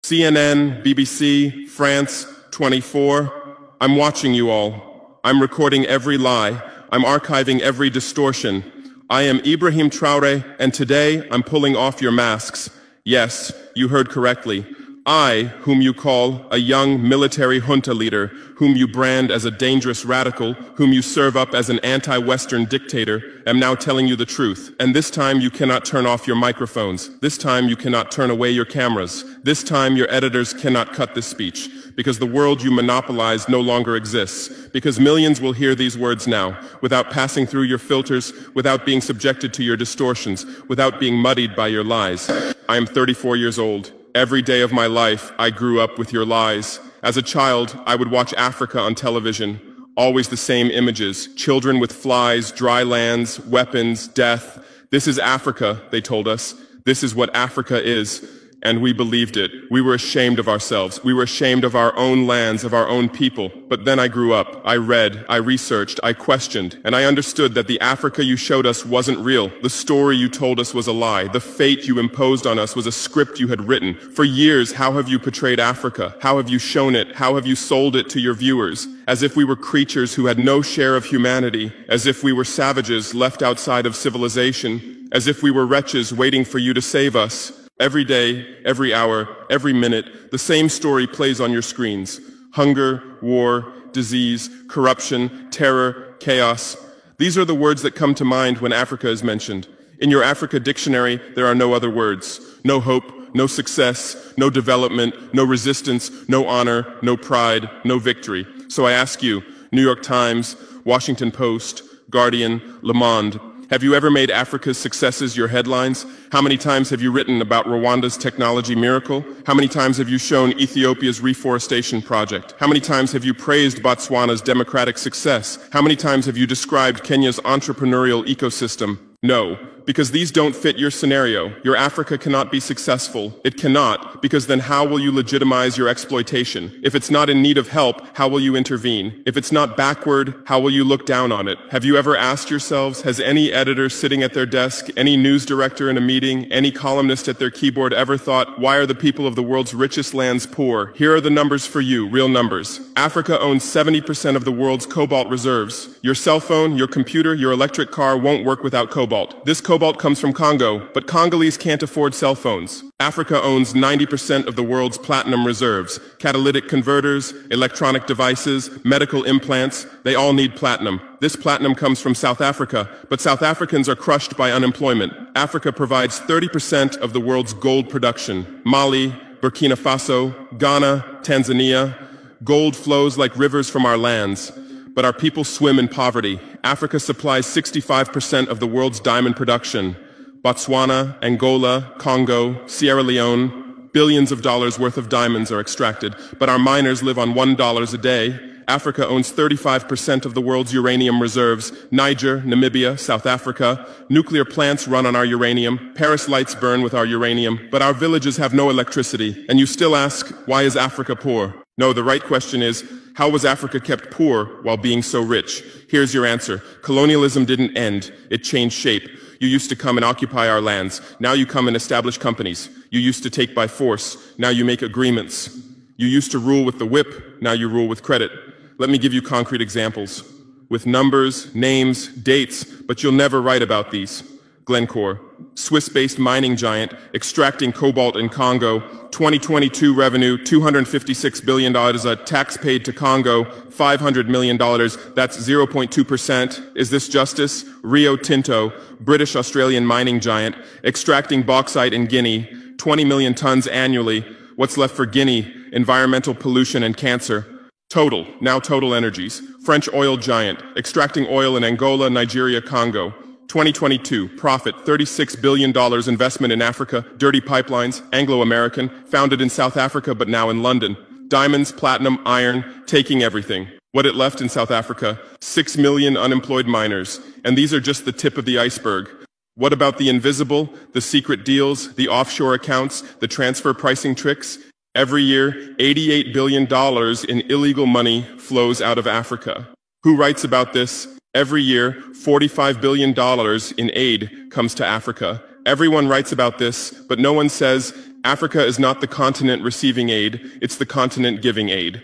CNN, BBC, France 24. I'm watching you all. I'm recording every lie. I'm archiving every distortion. I am Ibrahim Traoré, and today I'm pulling off your masks. Yes, you heard correctly. I, whom you call a young military junta leader, whom you brand as a dangerous radical, whom you serve up as an anti-Western dictator, am now telling you the truth. And this time you cannot turn off your microphones. This time you cannot turn away your cameras. This time your editors cannot cut this speech. Because the world you monopolize no longer exists. Because millions will hear these words now, without passing through your filters, without being subjected to your distortions, without being muddied by your lies. I am 34 years old. Every day of my life, I grew up with your lies. As a child, I would watch Africa on television. Always the same images. Children with flies, dry lands, weapons, death. This is Africa, they told us. This is what Africa is. And we believed it. We were ashamed of ourselves. We were ashamed of our own lands, of our own people. But then I grew up. I read, I researched, I questioned, and I understood that the Africa you showed us wasn't real. The story you told us was a lie. The fate you imposed on us was a script you had written. For years, how have you portrayed Africa? How have you shown it? How have you sold it to your viewers? As if we were creatures who had no share of humanity, as if we were savages left outside of civilization, as if we were wretches waiting for you to save us. Every day, every hour, every minute, the same story plays on your screens. Hunger, war, disease, corruption, terror, chaos. These are the words that come to mind when Africa is mentioned. In your Africa dictionary, there are no other words. No hope, no success, no development, no resistance, no honor, no pride, no victory. So I ask you, New York Times, Washington Post, Guardian, Le Monde, have you ever made Africa's successes your headlines? How many times have you written about Rwanda's technology miracle? How many times have you shown Ethiopia's reforestation project? How many times have you praised Botswana's democratic success? How many times have you described Kenya's entrepreneurial ecosystem? No, because these don't fit your scenario. Your Africa cannot be successful. It cannot, because then how will you legitimize your exploitation? If it's not in need of help, how will you intervene? If it's not backward, how will you look down on it? Have you ever asked yourselves, has any editor sitting at their desk, any news director in a meeting, any columnist at their keyboard ever thought, why are the people of the world's richest lands poor? Here are the numbers for you, real numbers. Africa owns 70% of the world's cobalt reserves. Your cell phone, your computer, your electric car won't work without cobalt. This cobalt comes from Congo, but Congolese can't afford cell phones. Africa owns 90% of the world's platinum reserves. Catalytic converters, electronic devices, medical implants, they all need platinum. This platinum comes from South Africa, but South Africans are crushed by unemployment. Africa provides 30% of the world's gold production. Mali, Burkina Faso, Ghana, Tanzania. Gold flows like rivers from our lands. But our people swim in poverty. Africa supplies 65% of the world's diamond production. Botswana, Angola, Congo, Sierra Leone, billions of dollars worth of diamonds are extracted, but our miners live on $1 a day. Africa owns 35% of the world's uranium reserves. Niger, Namibia, South Africa. Nuclear plants run on our uranium. Paris lights burn with our uranium. But our villages have no electricity. And you still ask, why is Africa poor? No, the right question is, how was Africa kept poor while being so rich? Here's your answer. Colonialism didn't end. It changed shape. You used to come and occupy our lands. Now you come and establish companies. You used to take by force. Now you make agreements. You used to rule with the whip. Now you rule with credit. Let me give you concrete examples. With numbers, names, dates, but you'll never write about these. Glencore, Swiss-based mining giant, extracting cobalt in Congo. 2022 revenue, $256 billion. Tax paid to Congo, $500 million. That's 0.2%. Is this justice? Rio Tinto, British-Australian mining giant, extracting bauxite in Guinea, 20 million tons annually. What's left for Guinea? Environmental pollution and cancer. Total, now Total Energies, French oil giant, extracting oil in Angola, Nigeria, Congo. 2022, profit, $36 billion investment in Africa, dirty pipelines, Anglo-American, founded in South Africa but now in London. Diamonds, platinum, iron, taking everything. What it left in South Africa, 6 million unemployed miners. And these are just the tip of the iceberg. What about the invisible, the secret deals, the offshore accounts, the transfer pricing tricks? Every year, $88 billion in illegal money flows out of Africa. Who writes about this? Every year, $45 billion in aid comes to Africa. Everyone writes about this, but no one says Africa is not the continent receiving aid, it's the continent giving aid.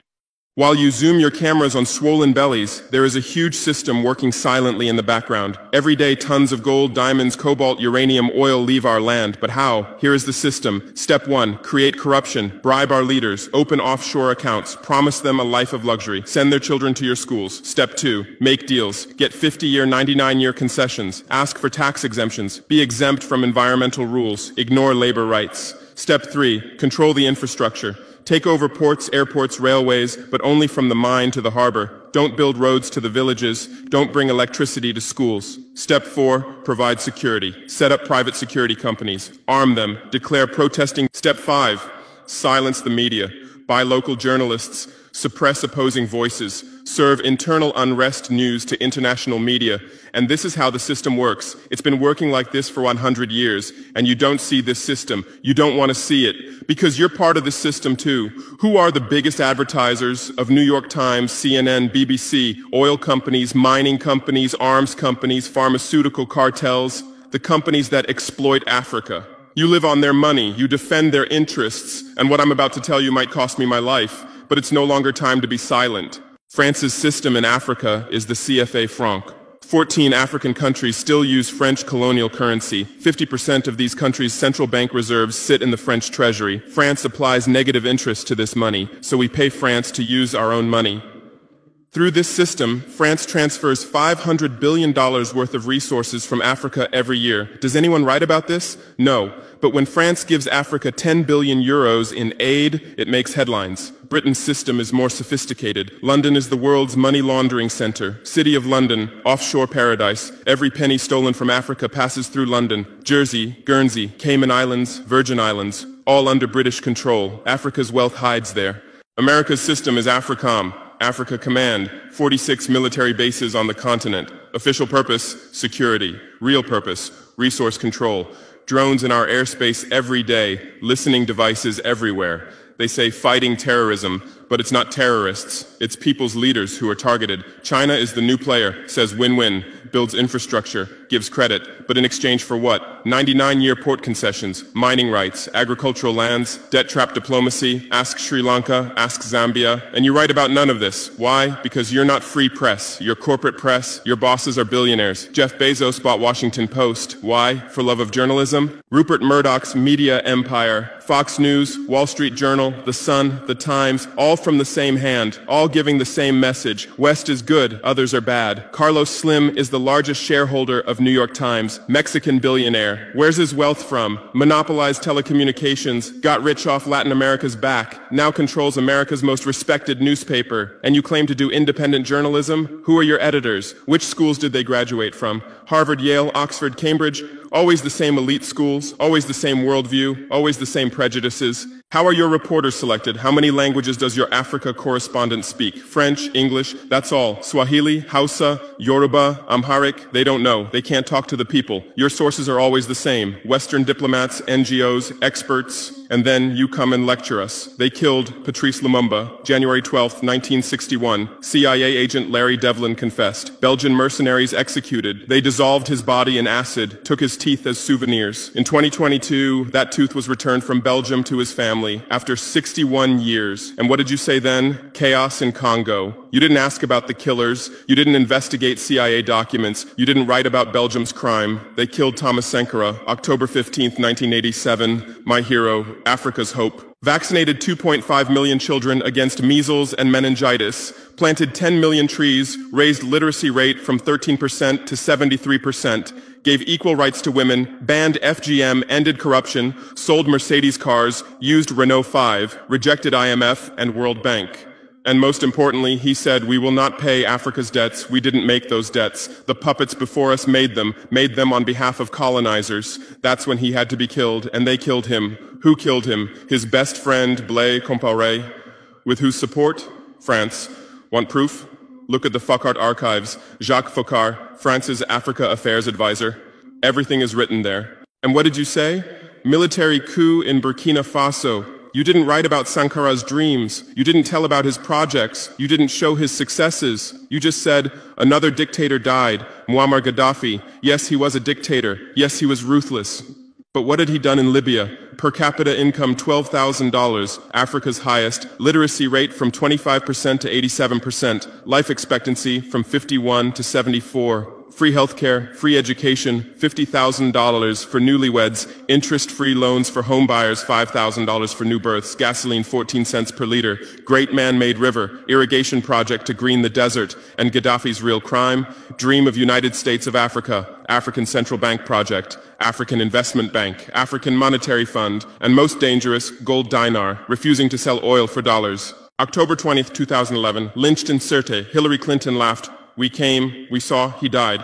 While you zoom your cameras on swollen bellies, there is a huge system working silently in the background. Every day, tons of gold, diamonds, cobalt, uranium, oil leave our land. But how? Here is the system. Step 1, create corruption, bribe our leaders, open offshore accounts, promise them a life of luxury, send their children to your schools. Step 2, make deals, get 50-year, 99-year concessions, ask for tax exemptions, be exempt from environmental rules, ignore labor rights. Step 3, control the infrastructure. Take over ports, airports, railways, but only from the mine to the harbor. Don't build roads to the villages. Don't bring electricity to schools. Step 4, provide security. Set up private security companies. Arm them. Declare protesting. Step 5, silence the media. Buy local journalists. Suppress opposing voices. Serve internal unrest news to international media. And this is how the system works. It's been working like this for 100 years, and you don't see this system. You don't want to see it, because you're part of the system too. Who are the biggest advertisers of New York Times, CNN, BBC, oil companies, mining companies, arms companies, pharmaceutical cartels, the companies that exploit Africa? You live on their money, you defend their interests, and what I'm about to tell you might cost me my life, but it's no longer time to be silent. France's system in Africa is the CFA franc. 14 African countries still use French colonial currency. 50% of these countries' central bank reserves sit in the French treasury. France applies negative interest to this money, so we pay France to use our own money. Through this system, France transfers $500 billion worth of resources from Africa every year. Does anyone write about this? No. But when France gives Africa 10 billion euros in aid, it makes headlines. Britain's system is more sophisticated. London is the world's money laundering center. City of London, offshore paradise. Every penny stolen from Africa passes through London. Jersey, Guernsey, Cayman Islands, Virgin Islands, all under British control. Africa's wealth hides there. America's system is AFRICOM. Africa Command, 46 military bases on the continent. Official purpose, security. Real purpose, resource control. Drones in our airspace every day, listening devices everywhere. They say fighting terrorism, but it's not terrorists. It's people's leaders who are targeted. China is the new player, says win-win, builds infrastructure, gives credit, but in exchange for what? 99-year port concessions, mining rights, agricultural lands, debt-trap diplomacy, ask Sri Lanka, ask Zambia, and you write about none of this. Why? Because you're not free press. You're corporate press. Your bosses are billionaires. Jeff Bezos bought Washington Post. Why? For love of journalism? Rupert Murdoch's media empire, Fox News, Wall Street Journal, The Sun, The Times, all from the same hand, all giving the same message. West is good, others are bad. Carlos Slim is the largest shareholder of New York Times, Mexican billionaire. Where's his wealth from? Monopolized telecommunications, got rich off Latin America's back, now controls America's most respected newspaper. And you claim to do independent journalism? Who are your editors? Which schools did they graduate from? Harvard, Yale, Oxford, Cambridge? Always the same elite schools, always the same worldview, always the same prejudices. How are your reporters selected? How many languages does your Africa correspondent speak? French, English, that's all. Swahili, Hausa, Yoruba, Amharic, they don't know. They can't talk to the people. Your sources are always the same. Western diplomats, NGOs, experts, and then you come and lecture us. They killed Patrice Lumumba, January 12, 1961. CIA agent Larry Devlin confessed. Belgian mercenaries executed. They dissolved his body in acid, took his teeth as souvenirs. In 2022, that tooth was returned from Belgium to his family after 61 years. And what did you say then? Chaos in Congo. You didn't ask about the killers. You didn't investigate CIA documents. You didn't write about Belgium's crime. They killed Thomas Sankara, October 15, 1987. My hero, Africa's hope. Vaccinated 2.5 million children against measles and meningitis, planted 10 million trees, raised literacy rate from 13% to 73%, gave equal rights to women, banned FGM, ended corruption, sold Mercedes cars, used Renault 5, rejected IMF and World Bank. And most importantly, he said, we will not pay Africa's debts. We didn't make those debts. The puppets before us made them on behalf of colonizers. That's when he had to be killed, and they killed him. Who killed him? His best friend, Blaise Compaoré. With whose support? France. Want proof? Look at the Focart archives. Jacques Faucard, France's Africa Affairs advisor. Everything is written there. And what did you say? Military coup in Burkina Faso. You didn't write about Sankara's dreams. You didn't tell about his projects. You didn't show his successes. You just said, another dictator died, Muammar Gaddafi. Yes, he was a dictator. Yes, he was ruthless. But what had he done in Libya? Per capita income $12,000, Africa's highest. Literacy rate from 25% to 87%. Life expectancy from 51 to 74. Free healthcare, free education, $50,000 for newlyweds, interest-free loans for homebuyers, $5,000 for new births, gasoline 14 cents per liter, great man-made river, irrigation project to green the desert, and Gaddafi's real crime, dream of United States of Africa, African Central Bank project, African Investment Bank, African Monetary Fund, and most dangerous, gold dinar, refusing to sell oil for dollars. October 20th, 2011, lynched in Sirte, Hillary Clinton laughed. We came, we saw, he died.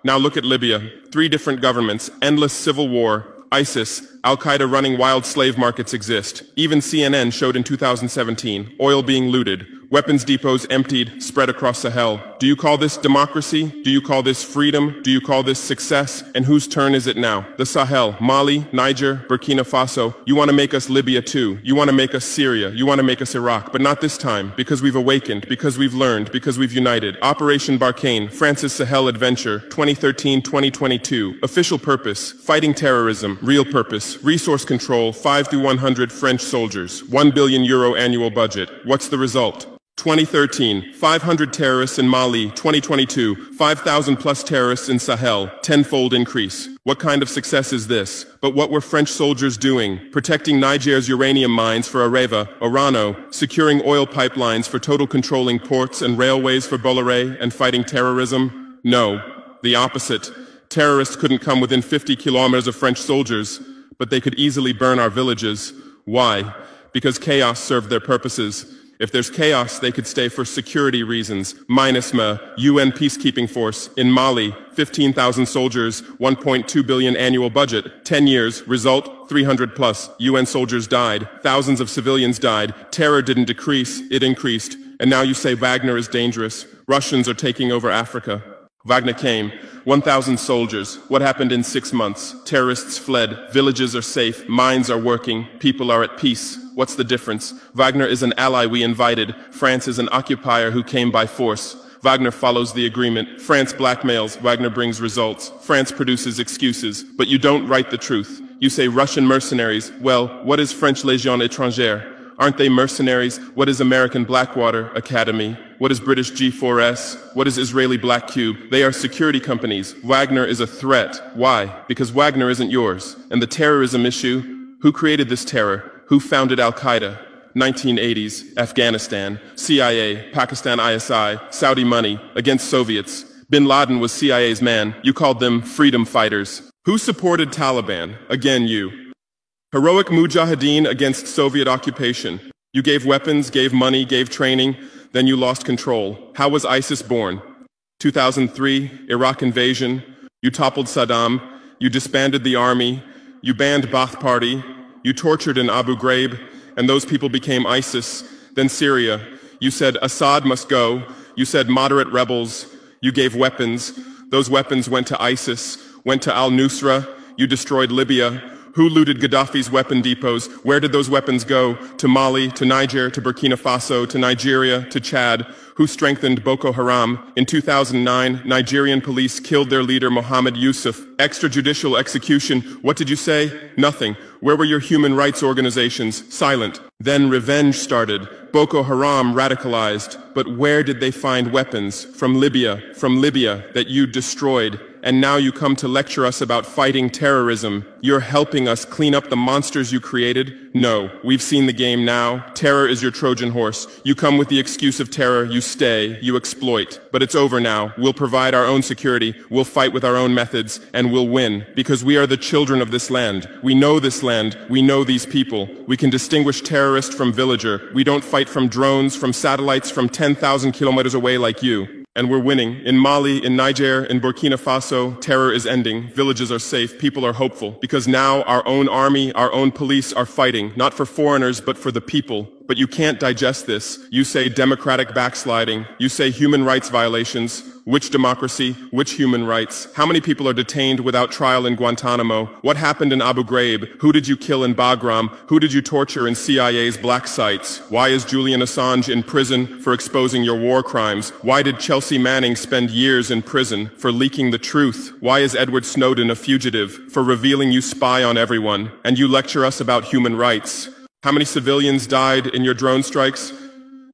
Now look at Libya. 3 different governments, endless civil war, ISIS, Al-Qaeda running wild slave markets exist. Even CNN showed in 2017, oil being looted, weapons depots emptied, spread across Sahel. Do you call this democracy? Do you call this freedom? Do you call this success? And whose turn is it now? The Sahel, Mali, Niger, Burkina Faso. You want to make us Libya too. You want to make us Syria. You want to make us Iraq. But not this time, because we've awakened, because we've learned, because we've united. Operation Barkhane, France's Sahel adventure, 2013-2022. Official purpose, fighting terrorism. Real purpose, resource control, 5 to 100 French soldiers. €1 billion annual budget. What's the result? 2013, 500 terrorists in Mali. 2022, 5,000 plus terrorists in Sahel, 10-fold increase. What kind of success is this? But what were French soldiers doing? Protecting Niger's uranium mines for Areva, Orano, securing oil pipelines for Total, controlling ports and railways for Bolloré, and fighting terrorism? No, the opposite. Terrorists couldn't come within 50 kilometers of French soldiers, but they could easily burn our villages. Why? Because chaos served their purposes. If there's chaos, they could stay for security reasons. MINUSMA, UN peacekeeping force. In Mali, 15,000 soldiers, 1.2 billion annual budget. 10 years, result, 300 plus. UN soldiers died. Thousands of civilians died. Terror didn't decrease, it increased. And now you say Wagner is dangerous. Russians are taking over Africa. Wagner came. 1,000 soldiers. What happened in 6 months? Terrorists fled. Villages are safe. Mines are working. People are at peace. What's the difference? Wagner is an ally we invited. France is an occupier who came by force. Wagner follows the agreement. France blackmails. Wagner brings results. France produces excuses. But you don't write the truth. You say Russian mercenaries. Well, what is French Légion étrangère? Aren't they mercenaries? What is American Blackwater Academy? What is British G4S? What is Israeli Black Cube? They are security companies. Wagner is a threat. Why? Because Wagner isn't yours. And the terrorism issue? Who created this terror? Who founded Al-Qaeda? 1980s, Afghanistan, CIA, Pakistan ISI, Saudi money, against Soviets. Bin Laden was CIA's man. You called them freedom fighters. Who supported Taliban? Again, you. Heroic mujahideen against Soviet occupation. You gave weapons, gave money, gave training, then you lost control. How was ISIS born? 2003, Iraq invasion. You toppled Saddam. You disbanded the army. You banned Ba'ath Party. You tortured in Abu Ghraib, and those people became ISIS. Then Syria. You said Assad must go. You said moderate rebels. You gave weapons. Those weapons went to ISIS, went to al-Nusra. You destroyed Libya. Who looted Gaddafi's weapon depots? Where did those weapons go? To Mali, to Niger, to Burkina Faso, to Nigeria, to Chad? Who strengthened Boko Haram? In 2009, Nigerian police killed their leader Mohammed Yusuf. Extrajudicial execution. What did you say? Nothing. Where were your human rights organizations? Silent. Then revenge started. Boko Haram radicalized. But where did they find weapons? From Libya that you destroyed. And now you come to lecture us about fighting terrorism. You're helping us clean up the monsters you created? No, we've seen the game now. Terror is your Trojan horse. You come with the excuse of terror, you stay, you exploit. But it's over now. We'll provide our own security, we'll fight with our own methods, and we'll win. Because we are the children of this land. We know this land. We know these people. We can distinguish terrorist from villager. We don't fight from drones, from satellites, from 10,000 kilometers away like you. And we're winning. In Mali, in Niger, in Burkina Faso, terror is ending. Villages are safe. People are hopeful. Because now our own army, our own police are fighting, not for foreigners, but for the people. But But you can't digest this. You say democratic backsliding. You say human rights violations. Which democracy? Which human rights? How many people are detained without trial in Guantanamo? What happened in Abu Ghraib? Who did you kill in Bagram? Who did you torture in CIA's black sites? Why is Julian Assange in prison for exposing your war crimes? Why did Chelsea Manning spend years in prison for leaking the truth? Why is Edward Snowden a fugitive for revealing you spy on everyone? And you lecture us about human rights. How many civilians died in your drone strikes?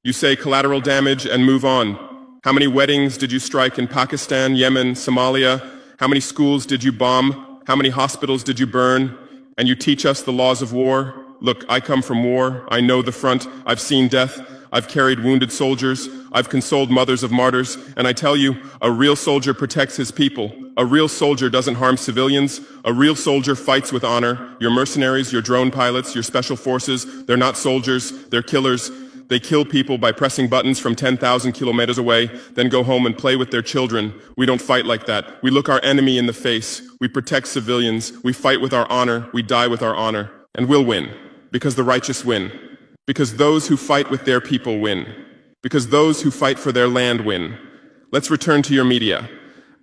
You say collateral damage and move on. How many weddings did you strike in Pakistan, Yemen, Somalia? How many schools did you bomb? How many hospitals did you burn? And you teach us the laws of war? Look, I come from war. I know the front. I've seen death. I've carried wounded soldiers. I've consoled mothers of martyrs. And I tell you, a real soldier protects his people. A real soldier doesn't harm civilians. A real soldier fights with honor. Your mercenaries, your drone pilots, your special forces, they're not soldiers. They're killers. They kill people by pressing buttons from 10,000 kilometers away, then go home and play with their children. We don't fight like that. We look our enemy in the face. We protect civilians. We fight with our honor. We die with our honor. And we'll win. Because the righteous win. Because those who fight with their people win. Because those who fight for their land win. Let's return to your media.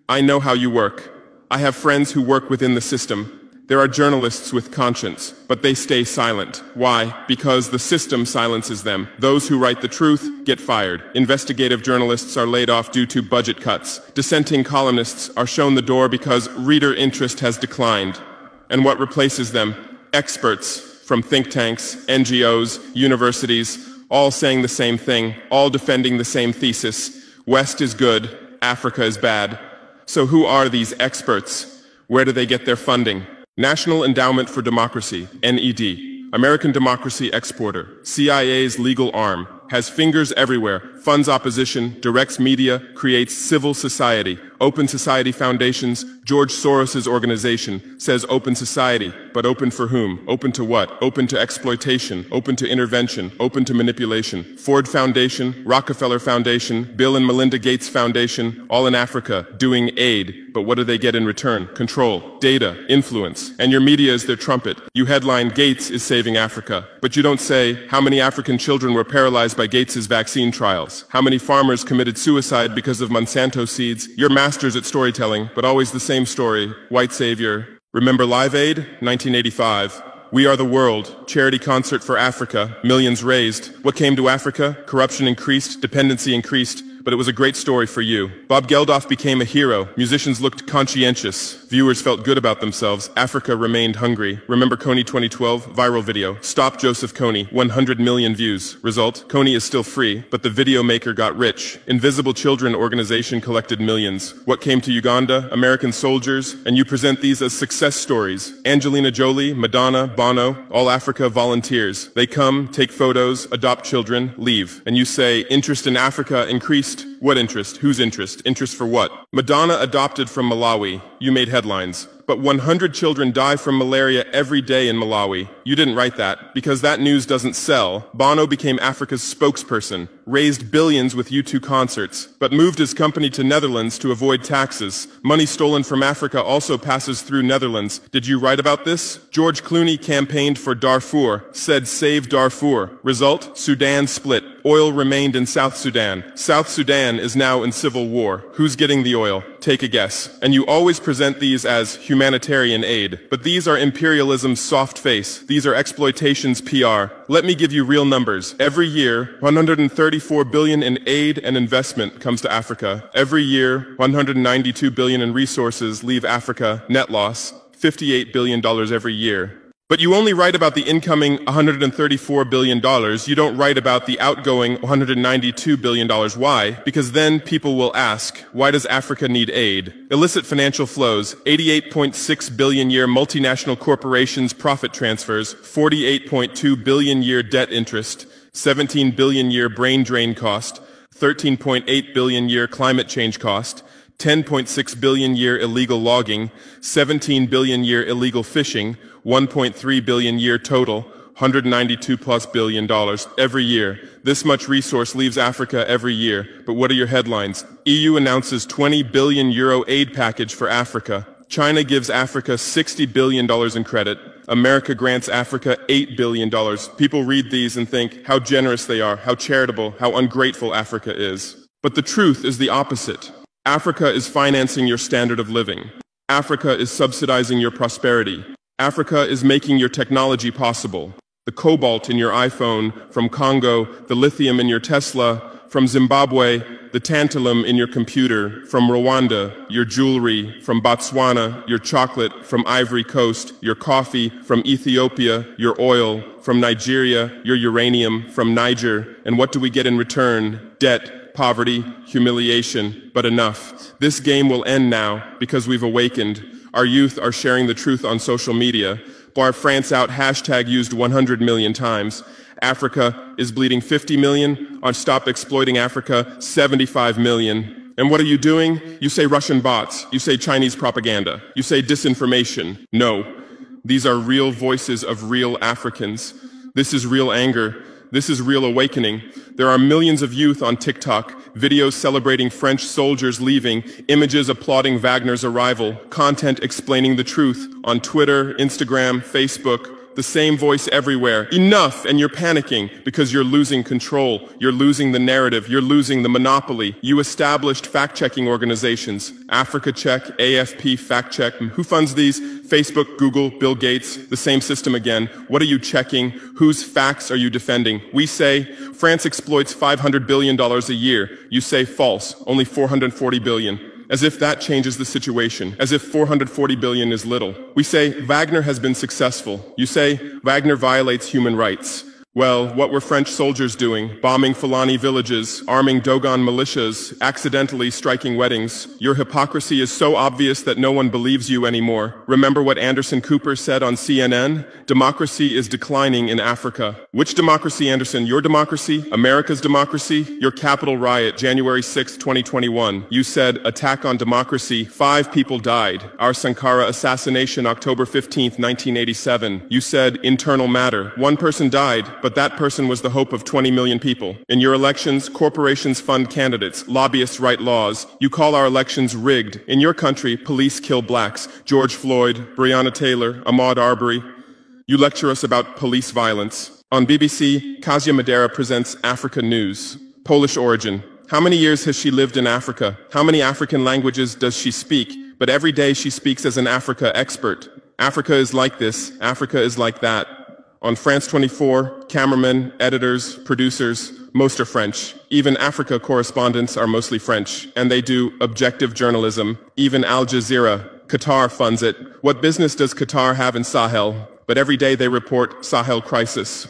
I know how you work. I have friends who work within the system. There are journalists with conscience, but they stay silent. Why? Because the system silences them. Those who write the truth get fired. Investigative journalists are laid off due to budget cuts. Dissenting columnists are shown the door because reader interest has declined. And what replaces them? Experts from think tanks, NGOs, universities, all saying the same thing, all defending the same thesis. West is good, Africa is bad. So who are these experts? Where do they get their funding? National Endowment for Democracy, NED, American Democracy Exporter, CIA's legal arm, has fingers everywhere, funds opposition, directs media, creates civil society. Open Society Foundations, George Soros's organization, says open society, but open for whom? Open to what? Open to exploitation, open to intervention, open to manipulation. Ford Foundation, Rockefeller Foundation, Bill and Melinda Gates Foundation, all in Africa, doing aid. But what do they get in return? Control, data, influence. And your media is their trumpet. You headline, Gates is saving Africa. But you don't say, how many African children were paralyzed by Gates's vaccine trials? How many farmers committed suicide because of Monsanto seeds? You're masters at storytelling, but always the same story. White savior. Remember Live Aid? 1985. We Are the World, charity concert for Africa, millions raised. What came to Africa? Corruption increased, dependency increased, but it was a great story for you. Bob Geldof became a hero. Musicians looked conscientious. Viewers felt good about themselves. Africa remained hungry. Remember Kony 2012? Viral video. Stop Joseph Kony. 100 million views. Result? Kony is still free, but the video maker got rich. Invisible Children organization collected millions. What came to Uganda? American soldiers. And you present these as success stories. Angelina Jolie, Madonna, Bono, all Africa volunteers. They come, take photos, adopt children, leave. And you say, interest in Africa increased. What interest? Whose interest? Interest for what? Madonna adopted from Malawi. You made headlines. But 100 children die from malaria every day in Malawi. You didn't write that, because that news doesn't sell. Bono became Africa's spokesperson, raised billions with U2 concerts, but moved his company to Netherlands to avoid taxes. Money stolen from Africa also passes through Netherlands. Did you write about this? George Clooney campaigned for Darfur, said save Darfur. Result? Sudan split. Oil remained in South Sudan. South Sudan is now in civil war. Who's getting the oil? Take a guess. And you always present these as humanitarian aid. But these are imperialism's soft face. These are exploitation's PR. Let me give you real numbers. Every year, 134 billion in aid and investment comes to Africa. Every year, 192 billion in resources leave Africa. Net loss, $58 billion every year. But you only write about the incoming $134 billion. You don't write about the outgoing $192 billion. Why? Because then people will ask, why does Africa need aid? Illicit financial flows, 88.6 billion year multinational corporations profit transfers, 48.2 billion year debt interest, 17 billion year brain drain cost, 13.8 billion year climate change cost, 10.6 billion year illegal logging, 17 billion year illegal fishing, 1.3 billion year total, $192+ billion every year. This much resource leaves Africa every year. But what are your headlines? EU announces 20 billion euro aid package for Africa. China gives Africa $60 billion in credit. America grants Africa $8 billion. People read these and think how generous they are, how charitable, how ungrateful Africa is. But the truth is the opposite. Africa is financing your standard of living. Africa is subsidizing your prosperity. Africa is making your technology possible. The cobalt in your iPhone from Congo, the lithium in your Tesla from Zimbabwe, the tantalum in your computer from Rwanda, your jewelry from Botswana, your chocolate from Ivory Coast, your coffee from Ethiopia, your oil from Nigeria, your uranium from Niger. And what do we get in return? Debt, poverty, humiliation, but enough. This game will end now because we've awakened. Our youth are sharing the truth on social media. Bar France out hashtag used 100 million times. Africa is bleeding 50 million. On Stop Exploiting Africa, 75 million. And what are you doing? You say Russian bots. You say Chinese propaganda. You say disinformation. No. These are real voices of real Africans. This is real anger. This is real awakening. There are millions of youth on TikTok, videos celebrating French soldiers leaving, images applauding Wagner's arrival, content explaining the truth on Twitter, Instagram, Facebook. The same voice everywhere. Enough, and you're panicking because you're losing control. You're losing the narrative. You're losing the monopoly. You established fact-checking organizations. Africa Check, AFP Fact Check. Who funds these? Facebook, Google, Bill Gates. The same system again. What are you checking? Whose facts are you defending? We say France exploits $500 billion a year. You say false. Only $440 billion. As if that changes the situation, as if 440 billion is little. We say Wagner has been successful. You say Wagner violates human rights. Well, what were French soldiers doing? Bombing Fulani villages, arming Dogon militias, accidentally striking weddings. Your hypocrisy is so obvious that no one believes you anymore. Remember what Anderson Cooper said on CNN? Democracy is declining in Africa. Which democracy, Anderson? Your democracy? America's democracy? Your Capitol riot, January 6, 2021. You said, attack on democracy. 5 people died. Our Sankara assassination, October 15, 1987. You said, internal matter. 1 person died, but that person was the hope of 20 million people. In your elections, corporations fund candidates, lobbyists write laws. You call our elections rigged. In your country, police kill blacks. George Floyd, Breonna Taylor, Ahmaud Arbery. You lecture us about police violence. On BBC, Kasia Madera presents Africa News. Polish origin. How many years has she lived in Africa? How many African languages does she speak? But every day she speaks as an Africa expert. Africa is like this. Africa is like that. On France 24, cameramen, editors, producers, most are French. Even Africa correspondents are mostly French, and they do objective journalism. Even Al Jazeera. Qatar funds it. What business does Qatar have in Sahel? But every day they report Sahel crisis.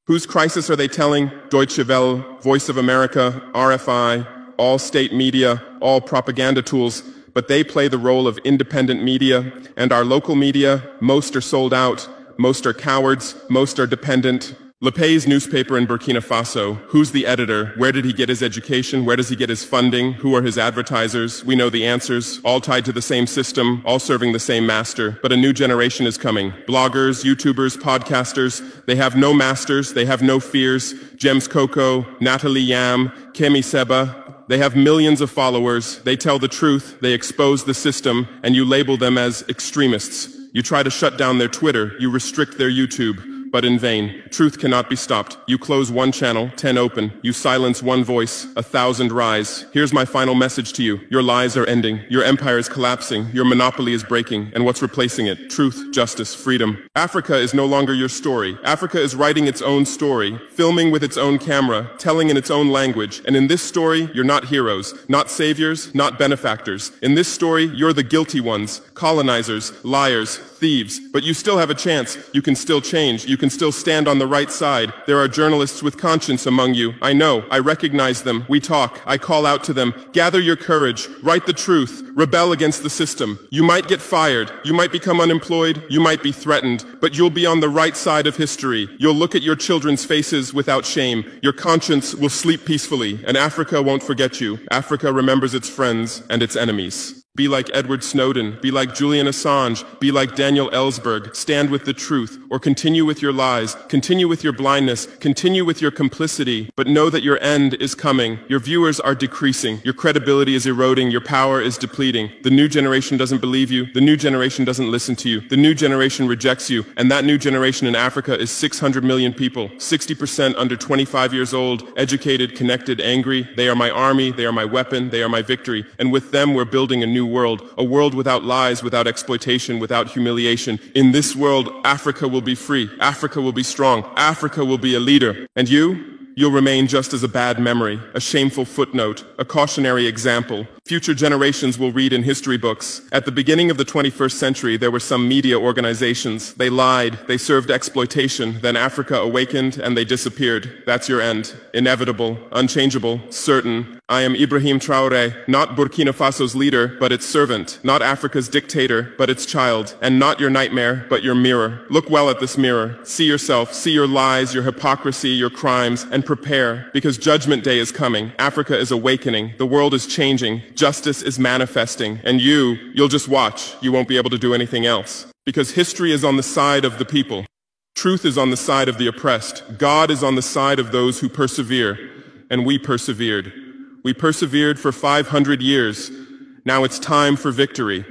Whose crisis are they telling? Deutsche Welle, Voice of America, RFI, all state media, all propaganda tools. But they play the role of independent media, and our local media, most are sold out. Most are cowards, most are dependent. Le Pay's newspaper in Burkina Faso. Who's the editor? Where did he get his education? Where does he get his funding? Who are his advertisers? We know the answers, all tied to the same system, all serving the same master. But a new generation is coming. Bloggers, YouTubers, podcasters, they have no masters, they have no fears. James Coco, Natalie Yam, Kemi Seba. They have millions of followers. They tell the truth, they expose the system, and you label them as extremists. You try to shut down their Twitter, you restrict their YouTube, but in vain. Truth cannot be stopped. You close one channel, 10 open. You silence one voice, 1,000 rise. Here's my final message to you. Your lies are ending. Your empire is collapsing. Your monopoly is breaking. And what's replacing it? Truth, justice, freedom. Africa is no longer your story. Africa is writing its own story, filming with its own camera, telling in its own language. And in this story, you're not heroes, not saviors, not benefactors. In this story, you're the guilty ones, colonizers, liars, thieves. But you still have a chance. You can still change. You can still stand on the right side. There are journalists with conscience among you. I know. I recognize them. We talk. I call out to them. Gather your courage. Write the truth. Rebel against the system. You might get fired. You might become unemployed. You might be threatened. But you'll be on the right side of history. You'll look at your children's faces without shame. Your conscience will sleep peacefully. And Africa won't forget you. Africa remembers its friends and its enemies. Be like Edward Snowden, be like Julian Assange, be like Daniel Ellsberg, stand with the truth, or continue with your lies, continue with your blindness, continue with your complicity, but know that your end is coming. Your viewers are decreasing, your credibility is eroding, your power is depleting. The new generation doesn't believe you, the new generation doesn't listen to you, the new generation rejects you, and that new generation in Africa is 600 million people, 60% under 25 years old, educated, connected, angry. They are my army, they are my weapon, they are my victory, and with them we're building a new world, a world without lies, without exploitation, without humiliation. In this world, Africa will be free, Africa will be strong, Africa will be a leader. And you'll remain just as a bad memory, a shameful footnote, a cautionary example. Future generations will read in history books. At the beginning of the 21st century, there were some media organizations. They lied, they served exploitation, then Africa awakened and they disappeared. That's your end. Inevitable, unchangeable, certain. I am Ibrahim Traoré, not Burkina Faso's leader, but its servant, not Africa's dictator, but its child, and not your nightmare, but your mirror. Look well at this mirror. See yourself, see your lies, your hypocrisy, your crimes, and prepare, because Judgment Day is coming. Africa is awakening. The world is changing. Justice is manifesting. And you'll just watch. You won't be able to do anything else. Because history is on the side of the people. Truth is on the side of the oppressed. God is on the side of those who persevere. And we persevered. We persevered for 500 years. Now it's time for victory.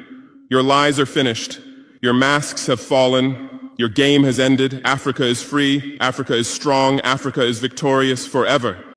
Your lies are finished. Your masks have fallen. Your game has ended. Africa is free. Africa is strong. Africa is victorious forever.